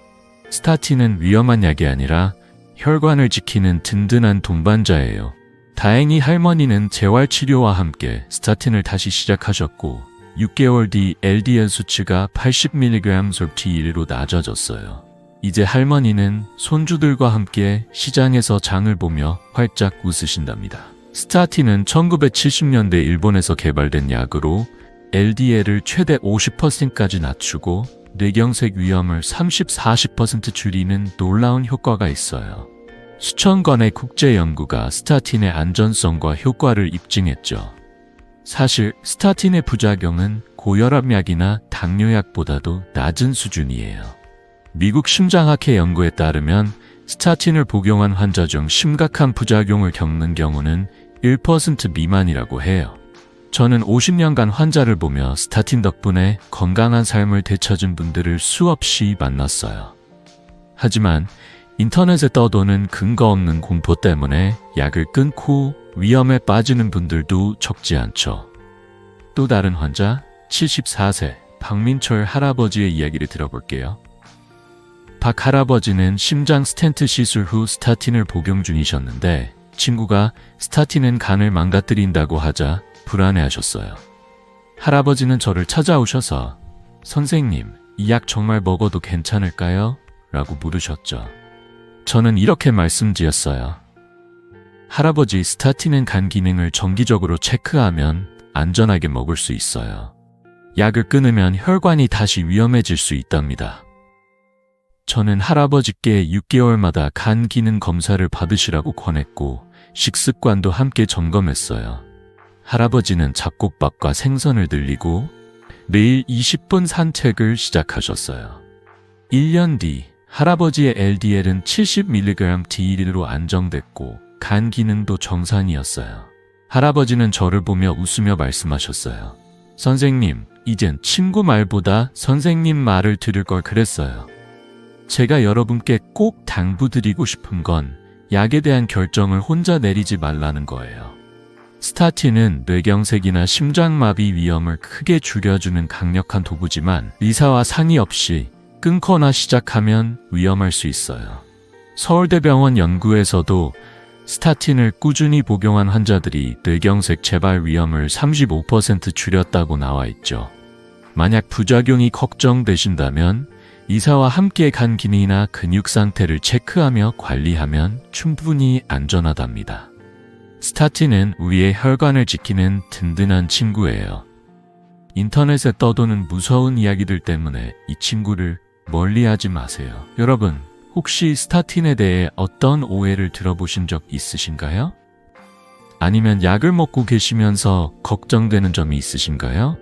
스타틴은 위험한 약이 아니라 혈관을 지키는 든든한 동반자예요. 다행히 할머니는 재활치료와 함께 스타틴을 다시 시작하셨고 6개월 뒤 LDL 수치가 80mg/D로 낮아졌어요. 이제 할머니는 손주들과 함께 시장에서 장을 보며 활짝 웃으신답니다. 스타틴은 1970년대 일본에서 개발된 약으로 LDL을 최대 50%까지 낮추고 뇌경색 위험을 30-40% 줄이는 놀라운 효과가 있어요. 수천 건의 국제 연구가 스타틴의 안전성과 효과를 입증했죠. 사실 스타틴의 부작용은 고혈압약이나 당뇨약보다도 낮은 수준이에요. 미국 심장학회 연구에 따르면 스타틴을 복용한 환자 중 심각한 부작용을 겪는 경우는 1% 미만이라고 해요. 저는 50년간 환자를 보며 스타틴 덕분에 건강한 삶을 되찾은 분들을 수없이 만났어요. 하지만 인터넷에 떠도는 근거 없는 공포 때문에 약을 끊고 위험에 빠지는 분들도 적지 않죠. 또 다른 환자, 74세 박민철 할아버지의 이야기를 들어볼게요. 박 할아버지는 심장 스텐트 시술 후 스타틴을 복용 중이셨는데 친구가 스타틴은 간을 망가뜨린다고 하자 불안해하셨어요. 할아버지는 저를 찾아오셔서 선생님, 이 약 정말 먹어도 괜찮을까요? 라고 물으셨죠. 저는 이렇게 말씀드렸어요. 할아버지, 스타틴은 간 기능을 정기적으로 체크하면 안전하게 먹을 수 있어요. 약을 끊으면 혈관이 다시 위험해질 수 있답니다. 저는 할아버지께 6개월마다 간 기능 검사를 받으시라고 권했고 식습관도 함께 점검했어요. 할아버지는 잡곡밥과 생선을 늘리고 매일 20분 산책을 시작하셨어요. 1년 뒤 할아버지의 LDL은 70mg/D로 안정됐고 간 기능도 정상이었어요. 할아버지는 저를 보며 웃으며 말씀하셨어요. 선생님, 이젠 친구 말보다 선생님 말을 들을 걸 그랬어요. 제가 여러분께 꼭 당부드리고 싶은 건 약에 대한 결정을 혼자 내리지 말라는 거예요. 스타틴은 뇌경색이나 심장마비 위험을 크게 줄여주는 강력한 도구지만 의사와 상의 없이 끊거나 시작하면 위험할 수 있어요. 서울대병원 연구에서도 스타틴을 꾸준히 복용한 환자들이 뇌경색 재발 위험을 35% 줄였다고 나와 있죠. 만약 부작용이 걱정되신다면 의사와 함께 간 기능이나 근육 상태를 체크하며 관리하면 충분히 안전하답니다. 스타틴은 우리의 혈관을 지키는 든든한 친구예요. 인터넷에 떠도는 무서운 이야기들 때문에 이 친구를 멀리하지 마세요. 여러분, 혹시 스타틴에 대해 어떤 오해를 들어보신 적 있으신가요? 아니면 약을 먹고 계시면서 걱정되는 점이 있으신가요?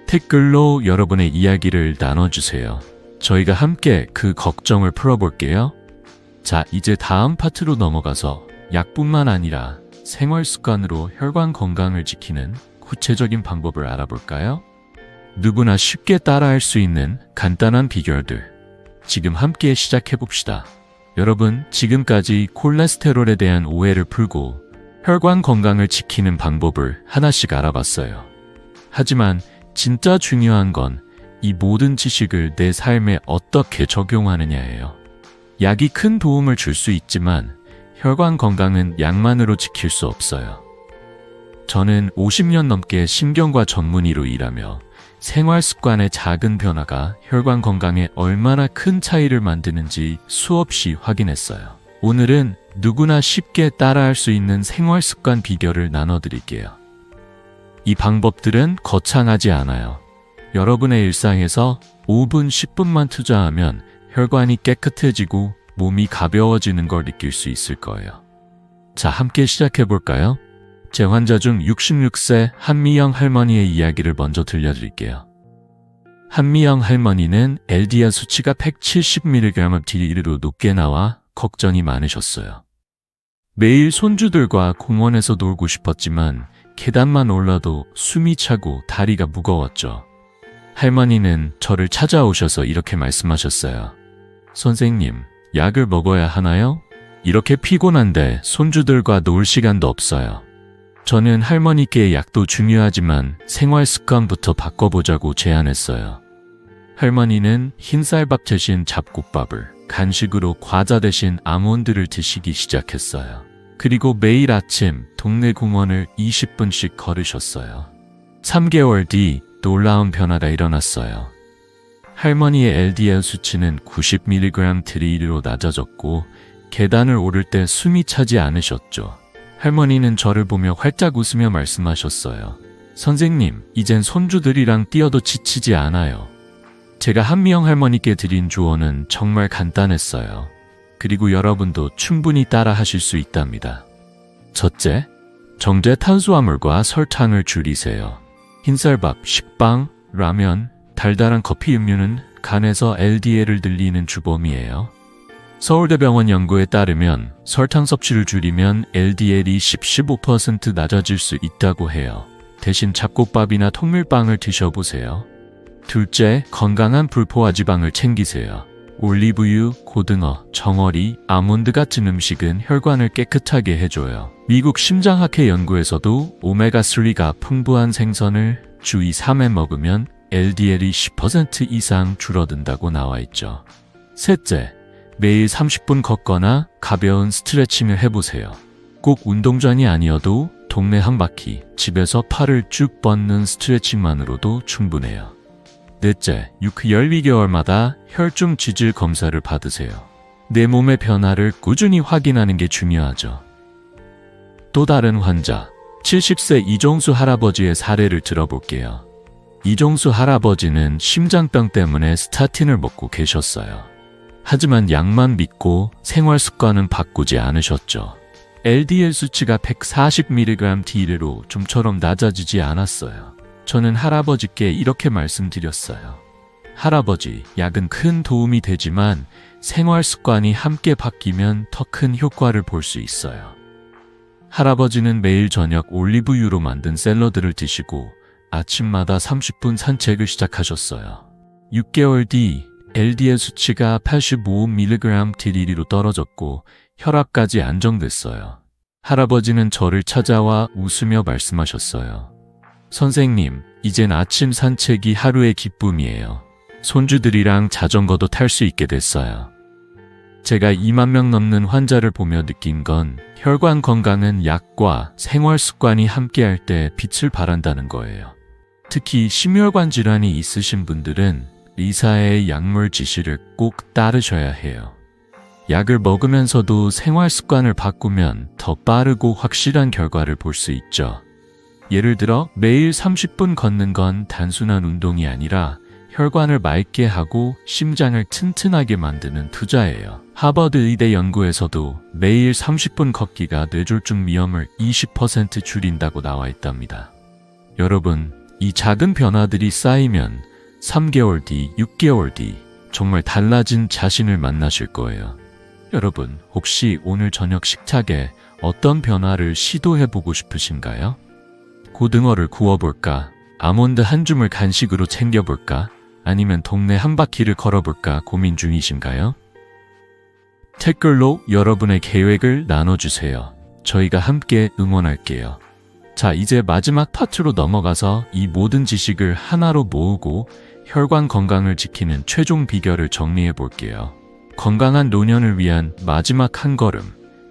댓글로 여러분의 이야기를 나눠주세요. 저희가 함께 그 걱정을 풀어볼게요. 자, 이제 다음 파트로 넘어가서 약뿐만 아니라 생활 습관으로 혈관 건강을 지키는 구체적인 방법을 알아볼까요? 누구나 쉽게 따라할 수 있는 간단한 비결들. 지금 함께 시작해봅시다. 여러분, 지금까지 콜레스테롤에 대한 오해를 풀고 혈관 건강을 지키는 방법을 하나씩 알아봤어요. 하지만 진짜 중요한 건 이 모든 지식을 내 삶에 어떻게 적용하느냐예요. 약이 큰 도움을 줄 수 있지만 혈관 건강은 약만으로 지킬 수 없어요. 저는 50년 넘게 신경과 전문의로 일하며 생활 습관의 작은 변화가 혈관 건강에 얼마나 큰 차이를 만드는지 수없이 확인했어요. 오늘은 누구나 쉽게 따라할 수 있는 생활 습관 비결을 나눠드릴게요. 이 방법들은 거창하지 않아요. 여러분의 일상에서 5분, 10분만 투자하면 혈관이 깨끗해지고 몸이 가벼워지는 걸 느낄 수 있을 거예요. 자, 함께 시작해볼까요? 제 환자 중 66세 한미영 할머니의 이야기를 먼저 들려드릴게요. 한미영 할머니는 LDL 수치가 170mg/dl로 높게 나와 걱정이 많으셨어요. 매일 손주들과 공원에서 놀고 싶었지만 계단만 올라도 숨이 차고 다리가 무거웠죠. 할머니는 저를 찾아오셔서 이렇게 말씀하셨어요. 선생님, 약을 먹어야 하나요? 이렇게 피곤한데 손주들과 놀 시간도 없어요. 저는 할머니께 약도 중요하지만 생활 습관부터 바꿔보자고 제안했어요. 할머니는 흰쌀밥 대신 잡곡밥을, 간식으로 과자 대신 아몬드를 드시기 시작했어요. 그리고 매일 아침 동네 공원을 20분씩 걸으셨어요. 3개월 뒤 놀라운 변화가 일어났어요. 할머니의 LDL 수치는 90mg/dl로 낮아졌고 계단을 오를 때 숨이 차지 않으셨죠. 할머니는 저를 보며 활짝 웃으며 말씀하셨어요. 선생님, 이젠 손주들이랑 뛰어도 지치지 않아요. 제가 한미영 할머니께 드린 조언은 정말 간단했어요. 그리고 여러분도 충분히 따라 하실 수 있답니다. 첫째, 정제 탄수화물과 설탕을 줄이세요. 흰쌀밥, 식빵, 라면, 달달한 커피 음료는 간에서 LDL을 늘리는 주범이에요. 서울대병원 연구에 따르면 설탕 섭취를 줄이면 LDL이 10-15% 낮아질 수 있다고 해요. 대신 잡곡밥이나 통밀빵을 드셔보세요. 둘째, 건강한 불포화 지방을 챙기세요. 올리브유, 고등어, 정어리, 아몬드 같은 음식은 혈관을 깨끗하게 해줘요. 미국 심장학회 연구에서도 오메가3가 풍부한 생선을 주 2-3회 먹으면 LDL이 10% 이상 줄어든다고 나와 있죠. 셋째, 매일 30분 걷거나 가벼운 스트레칭을 해보세요. 꼭 운동장이 아니어도 동네 한 바퀴, 집에서 팔을 쭉 뻗는 스트레칭만으로도 충분해요. 넷째, 12개월마다 혈중 지질 검사를 받으세요. 내 몸의 변화를 꾸준히 확인하는 게 중요하죠. 또 다른 환자, 70세 이종수 할아버지의 사례를 들어볼게요. 이종수 할아버지는 심장병 때문에 스타틴을 먹고 계셨어요. 하지만 약만 믿고 생활 습관은 바꾸지 않으셨죠. LDL 수치가 140mg/dl로 좀처럼 낮아지지 않았어요. 저는 할아버지께 이렇게 말씀드렸어요. 할아버지, 약은 큰 도움이 되지만 생활 습관이 함께 바뀌면 더 큰 효과를 볼 수 있어요. 할아버지는 매일 저녁 올리브유로 만든 샐러드를 드시고 아침마다 30분 산책을 시작하셨어요. 6개월 뒤 LDL 수치가 85mg/dl로 떨어졌고 혈압까지 안정됐어요. 할아버지는 저를 찾아와 웃으며 말씀하셨어요. 선생님, 이젠 아침 산책이 하루의 기쁨이에요. 손주들이랑 자전거도 탈 수 있게 됐어요. 제가 2만 명 넘는 환자를 보며 느낀 건 혈관 건강은 약과 생활 습관이 함께할 때 빛을 발한다는 거예요. 특히 심혈관 질환이 있으신 분들은 의사의 약물 지시를 꼭 따르셔야 해요. 약을 먹으면서도 생활 습관을 바꾸면 더 빠르고 확실한 결과를 볼 수 있죠. 예를 들어 매일 30분 걷는 건 단순한 운동이 아니라 혈관을 맑게 하고 심장을 튼튼하게 만드는 투자예요. 하버드 의대 연구에서도 매일 30분 걷기가 뇌졸중 위험을 20% 줄인다고 나와 있답니다. 여러분, 이 작은 변화들이 쌓이면 3개월 뒤, 6개월 뒤 정말 달라진 자신을 만나실 거예요. 여러분, 혹시 오늘 저녁 식탁에 어떤 변화를 시도해보고 싶으신가요? 고등어를 구워볼까? 아몬드 한 줌을 간식으로 챙겨볼까? 아니면 동네 한 바퀴를 걸어볼까 고민 중이신가요? 댓글로 여러분의 계획을 나눠주세요. 저희가 함께 응원할게요. 자, 이제 마지막 파트로 넘어가서 이 모든 지식을 하나로 모으고 혈관 건강을 지키는 최종 비결을 정리해 볼게요. 건강한 노년을 위한 마지막 한 걸음,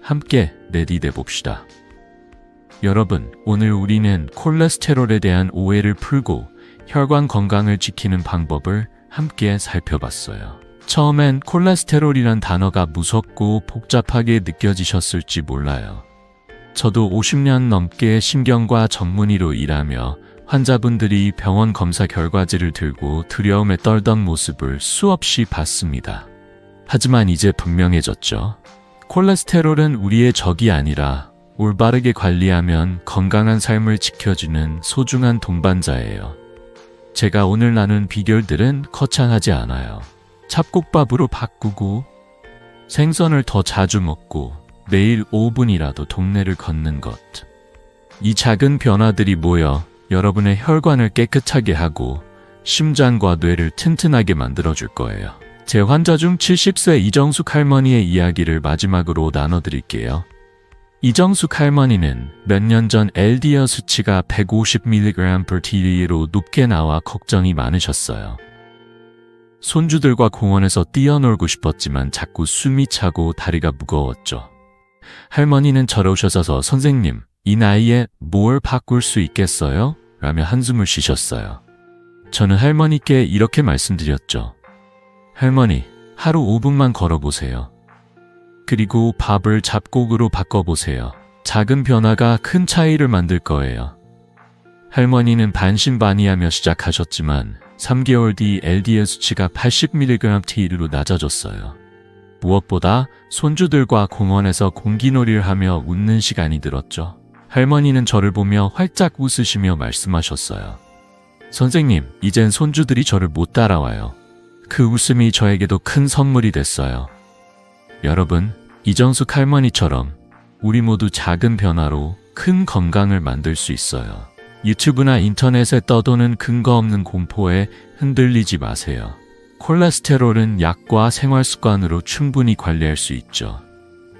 함께 내디뎌 봅시다. 여러분, 오늘 우리는 콜레스테롤에 대한 오해를 풀고 혈관 건강을 지키는 방법을 함께 살펴봤어요. 처음엔 콜레스테롤이란 단어가 무섭고 복잡하게 느껴지셨을지 몰라요. 저도 50년 넘게 신경과 전문의로 일하며 환자분들이 병원 검사 결과지를 들고 두려움에 떨던 모습을 수없이 봤습니다. 하지만 이제 분명해졌죠. 콜레스테롤은 우리의 적이 아니라 올바르게 관리하면 건강한 삶을 지켜주는 소중한 동반자예요. 제가 오늘 나눈 비결들은 거창하지 않아요. 잡곡밥으로 바꾸고 생선을 더 자주 먹고 매일 5분이라도 동네를 걷는 것. 이 작은 변화들이 모여 여러분의 혈관을 깨끗하게 하고 심장과 뇌를 튼튼하게 만들어줄 거예요. 제 환자 중 70세 이정숙 할머니의 이야기를 마지막으로 나눠드릴게요. 이정숙 할머니는 몇 년 전 LDL 수치가 150mg/dl로 높게 나와 걱정이 많으셨어요. 손주들과 공원에서 뛰어놀고 싶었지만 자꾸 숨이 차고 다리가 무거웠죠. 할머니는 저러 오셔서 선생님, 이 나이에 뭘 바꿀 수 있겠어요? 라며 한숨을 쉬셨어요. 저는 할머니께 이렇게 말씀드렸죠. 할머니, 하루 5분만 걸어보세요. 그리고 밥을 잡곡으로 바꿔보세요. 작은 변화가 큰 차이를 만들 거예요. 할머니는 반신반의하며 시작하셨지만 3개월 뒤 LDL 수치가 80mg/dl로 낮아졌어요. 무엇보다 손주들과 공원에서 공기놀이를 하며 웃는 시간이 늘었죠. 할머니는 저를 보며 활짝 웃으시며 말씀하셨어요. 선생님, 이젠 손주들이 저를 못 따라와요. 그 웃음이 저에게도 큰 선물이 됐어요. 여러분, 이정숙 할머니처럼 우리 모두 작은 변화로 큰 건강을 만들 수 있어요. 유튜브나 인터넷에 떠도는 근거 없는 공포에 흔들리지 마세요. 콜레스테롤은 약과 생활 습관으로 충분히 관리할 수 있죠.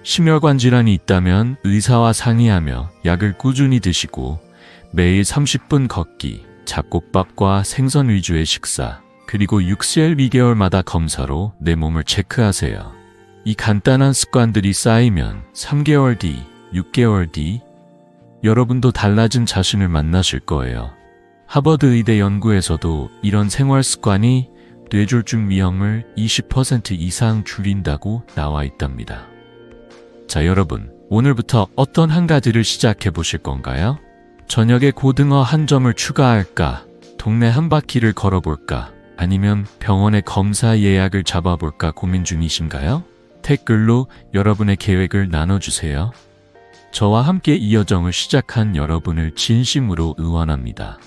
심혈관 질환이 있다면 의사와 상의하며 약을 꾸준히 드시고 매일 30분 걷기, 잡곡밥과 생선 위주의 식사, 그리고 6개월 2개월마다 검사로 내 몸을 체크하세요. 이 간단한 습관들이 쌓이면 3개월 뒤, 6개월 뒤 여러분도 달라진 자신을 만나실 거예요. 하버드 의대 연구에서도 이런 생활 습관이 뇌졸중 위험을 20% 이상 줄인다고 나와 있답니다. 자, 여러분, 오늘부터 어떤 한 가지를 시작해 보실 건가요? 저녁에 고등어 한 점을 추가할까? 동네 한 바퀴를 걸어볼까? 아니면 병원에 검사 예약을 잡아볼까 고민 중이신가요? 댓글로 여러분의 계획을 나눠주세요. 저와 함께 이 여정을 시작한 여러분을 진심으로 응원합니다.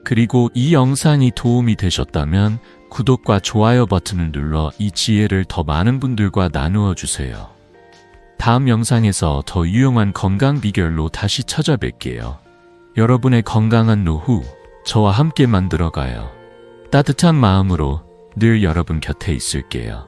그리고 이 영상이 도움이 되셨다면 구독과 좋아요 버튼을 눌러 이 지혜를 더 많은 분들과 나누어 주세요. 다음 영상에서 더 유용한 건강 비결로 다시 찾아뵐게요. 여러분의 건강한 노후, 저와 함께 만들어가요. 따뜻한 마음으로 늘 여러분 곁에 있을게요.